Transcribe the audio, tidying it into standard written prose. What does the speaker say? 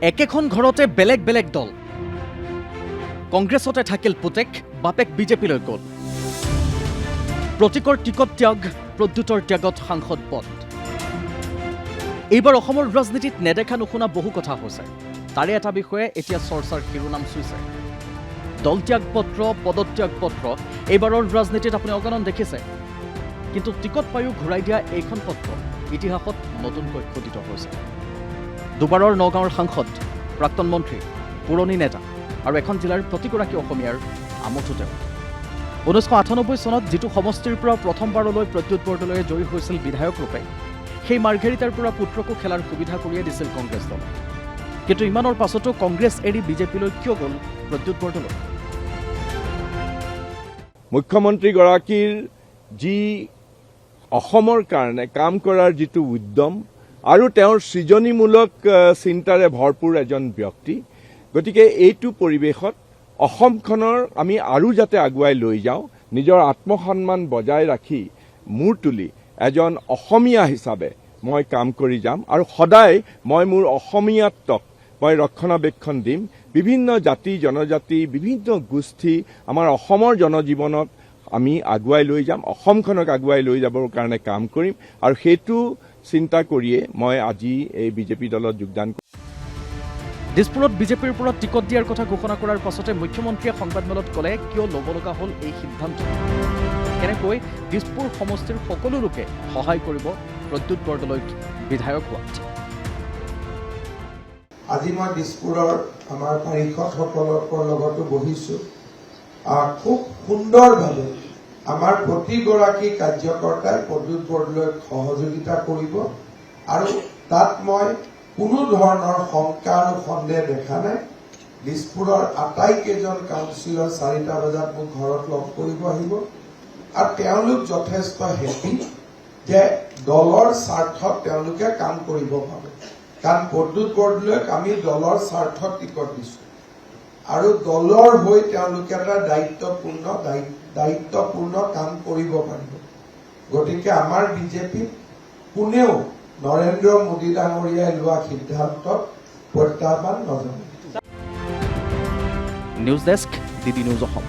একেখন ঘৰতে বেলেগ বেলেগ দল কংগ্ৰেছতে থাকিল পুতেক বাপেক বিজেপিলৈ গ'ল প্ৰতীকৰ টিকট ত্যাগ প্ৰদ্যুতৰ ত্যাগত সাংসদ পদ এইবাৰ অসমৰ ৰাজনীতিত নেদেখা নুশুনা বহু কথা হৈছে তাৰে এটা বিষয়ে এতিয়া চৰ্চাৰ শিৰোনাম চুইছে দল ত্যাগ পত্ৰ পদত্যাগ পত্ৰ এইবাৰৰ ৰাজনীতিত আপুনি অগণন দেখিছে কিন্তু টিকট পায়ো ঘূৰাই দিয়া এইখন পত্ৰ ইতিহাসত নতুনকৈ খোদিত হৈছে দুবাৰৰ নগাঁৱৰ সাংসদ প্ৰাক্তন মন্ত্ৰী পুৰণি নেতা আৰু এখন জিলাৰ প্ৰতিগৰাকী অসমীয়াৰ আমঠু তেওঁ 1998 চনত যিটো সমষ্টিৰ পৰা প্ৰথমবাৰলৈ প্ৰদ্যুৎ বৰদলৈয়ে জয়ী হৈছিল বিধায়ক ৰূপে সেই মাৰ্ঘেৰিটাৰ পৰা পুত্ৰকো খেলাৰ সুবিধা কৰিয়ে দিছিল কংগ্ৰেছ দল কিন্তু ইমানৰ পাছতো কংগ্ৰেছ এৰি বিজেপিলৈ কিয় গ'ল প্ৰদ্যুৎ বৰদলৈ মুখ্যমন্ত্ৰীগৰাকীৰ যি অসমৰ কাৰণে কাম কৰাৰ যিটো উদ্যম আৰু তেওঁৰ সৃজনীমূলক চিন্তাৰে ভৰপূৰ এজন ব্যক্তি গতিকে এইটো পৰিৱেশত অসমখনৰ আমি আৰু যাতে আগুৱাই লৈ যাওঁ নিজৰ আত্মসন্মান বজাই ৰাখি মূৰ তুলি এজন অসমীয়া হিচাপে মই কাম কৰি যাম আৰু সদায় মই মোৰ অসমীয়াত্বক মই ৰক্ষণাবেক্ষণ দিম বিভিন্ন জাতি জনজাতি বিভিন্ন গোষ্ঠী আমাৰ অসমৰ জনজীৱনত আমি আগুৱাই লৈ যাম অসমখনক আগুৱাই লৈ যাবৰ কাৰণে কাম কৰিম আৰু সেইটো চিন্তা কৰিয়ে মই আজি এই বিজেপি দলত যোগদান কৰিম দিছপুৰত বিজেপিৰ পৰা টিকট দিয়াৰ কথা ঘোষণা কৰাৰ পাছতে মুখ্যমন্ত্ৰীয়ে সংবাদমেলত ক'লে কিয় ল'ব লগা হ'ল এই সিদ্ধান্ত কেনেকৈ দিছপুৰ সমষ্টিৰ সকলো লোকে সহায় কৰিব প্ৰদ্যুৎ বৰদলৈক বিধায়ক হোৱাত আজি মই দিছপুৰৰ আমাৰ পাৰিষদসকলৰ লগতো বহিছোঁ খুব সুন্দৰভাৱে আমাৰ প্ৰতিগৰাকী কাৰ্যকৰ্তাই প্ৰদ্যুৎ বৰদলৈক সহযোগিতা কৰিব আৰু তাত মই কোনো ধৰণৰ শংকা আৰু সন্দেহ দেখা নাই দিছপুৰৰ আটাইকেইজন কাউন্সিলৰ 4টা বজাত মোক ঘৰত লগ কৰিব আহিব আৰু তেওঁলোক যথেষ্ট হেপী যে দলৰ স্বাৰ্থত তেওঁলোকে কাম কৰিব পাৰে কাৰণ প্ৰদ্যুৎ বৰদলৈক আমি দলৰ স্বাৰ্থত টিকট দিছোঁ আৰু দলৰ হৈ তেওঁলোকে এটা দায়িত্বপূৰ্ণ কাম কৰিব পাৰিব গতিকে আমাৰ বিজেপি কোনেও নৰেন্দ্ৰ মোদী ডাঙৰীয়াই লোৱা সিদ্ধান্তত প্ৰত্যাহ্বান নজনায় news desk DD news Assam